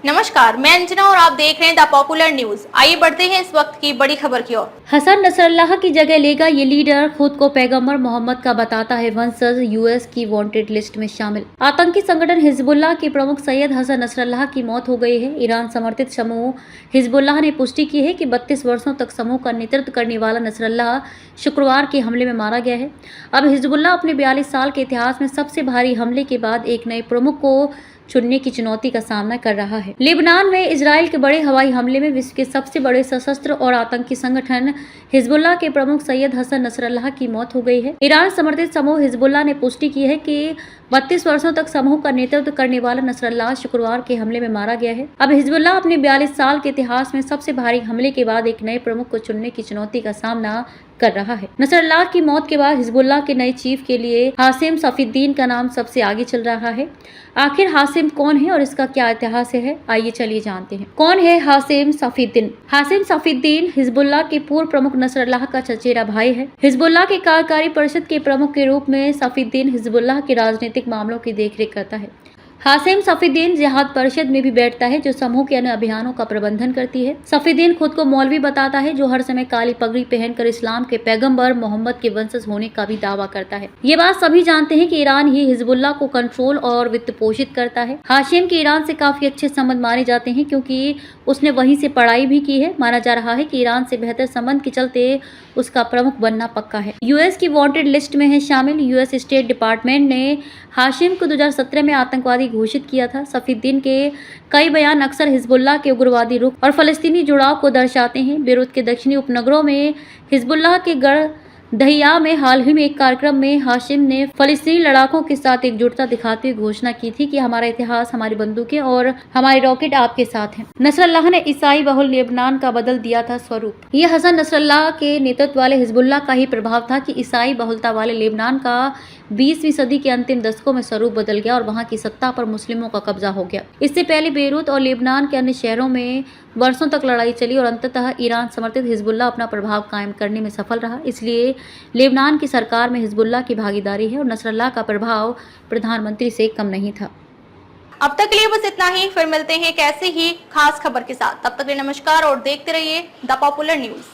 नमस्कार, मैं अंजना और आप देख रहे हैं द पॉपुलर न्यूज। आइए बढ़ते हैं इस वक्त की बड़ी खबर की ओर। हसन नसरल्लाह की जगह लेगा ये लीडर, खुद को पैगंबर मोहम्मद का बताता है वंशज, यूएस की वांटेड लिस्ट में शामिल। आतंकी संगठन हिजबुल्लाह के प्रमुख सैयद हसन नसरल्लाह की मौत हो गई है। ईरान समर्थित समूह हिजबुल्लाह ने पुष्टि की है कि 32 वर्षों तक समूह का नेतृत्व करने वाला नसरल्लाह शुक्रवार के हमले में मारा गया है। अब हिजबुल्लाह अपने 42 साल के इतिहास में सबसे भारी हमले के बाद एक नए प्रमुख को चुनने की चुनौती का सामना कर रहा है। लेबनान में इजराइल के बड़े हवाई हमले में विश्व के सबसे बड़े सशस्त्र और आतंकी संगठन हिजबुल्लाह के प्रमुख सैयद हसन नसरल्लाह की मौत हो गई है। ईरान समर्थित समूह हिजबुल्लाह ने पुष्टि की है कि 32 वर्षों तक समूह का नेतृत्व करने वाला नसरल्लाह शुक्रवार के हमले में मारा गया है। अब हिजबुल्लाह अपने 42 साल के इतिहास में सबसे भारी हमले के बाद एक नए प्रमुख को चुनने की चुनौती का सामना कर रहा है। नसरल्लाह की मौत के बाद हिजबुल्लाह के नए चीफ के लिए हासिम सफीद्दीन का नाम सबसे आगे चल रहा है। आखिर हासिम कौन है और इसका क्या इतिहास है, आइए चलिए जानते हैं। कौन है Hashim Safieddine? Hashim Safieddine Hezbollah के पूर्व प्रमुख नसरल्लाह का चचेरा भाई है। हिजबुल्लाह के कार्यकारी परिषद के प्रमुख के रूप में सफीद्दीन हिजबुल्लाह के राजनीतिक मामलों की देखरेख करता है। हासिम सफीद्दीन जिहाद परिषद में भी बैठता है, जो समूह के अन्य अभियानों का प्रबंधन करती है। सफीद्दीन खुद को मौलवी बताता है, जो हर समय काली पगड़ी पहनकर इस्लाम के पैगंबर मोहम्मद के वंशज होने का भी दावा करता है। ये बात सभी जानते हैं कि ईरान ही हिजबुल्लाह को कंट्रोल और वित्त पोषित करता है। हाशिम के ईरान से काफी अच्छे संबंध माने जाते हैं, क्योंकि उसने वहीं से पढ़ाई भी की है। माना जा रहा है कि ईरान से बेहतर संबंध के चलते उसका प्रमुख बनना पक्का है। यूएस की वांटेड लिस्ट में है शामिल। यूएस स्टेट डिपार्टमेंट ने हाशिम को 2017 में आतंकवादी घोषित किया था। सफीद्दीन के कई बयान अक्सर हिजबुल्लाह के उग्रवादी रुख और फलस्तीनी जुड़ाव को दर्शाते हैं। बेरूत के दक्षिणी उपनगरों में हिजबुल्लाह के गढ़ दहिया में हाल ही में एक कार्यक्रम में हाशिम ने फलस्तीनी लड़ाकों के साथ एकजुटता दिखाते हुए घोषणा की थी कि हमारा इतिहास, हमारी बंदूकें और हमारे रॉकेट आपके साथ हैं। नसरल्लाह ने ईसाई बहुल लेबनान का बदल दिया था स्वरूप। यह हसन नसरल्लाह के नेतृत्व वाले हिजबुल्लाह का ही प्रभाव था कि ईसाई बहुलता वाले लेबनान का 20वीं सदी के अंतिम दशकों में स्वरूप बदल गया और वहां की सत्ता पर मुस्लिमों का कब्जा हो गया। इससे पहले बेरूत और लेबनान के अन्य शहरों में वर्षों तक लड़ाई चली और अंततः ईरान समर्थित हिजबुल्लाह अपना प्रभाव कायम करने में सफल रहा। इसलिए लेबनान की सरकार में हिजबुल्लाह की भागीदारी है और नसरल्लाह का प्रभाव प्रधानमंत्री से कम नहीं था। अब तक के लिए बस इतना ही, फिर मिलते हैं एक ऐसे ही खास खबर के साथ। तब तक के लिए नमस्कार और देखते रहिए द पॉपुलर न्यूज।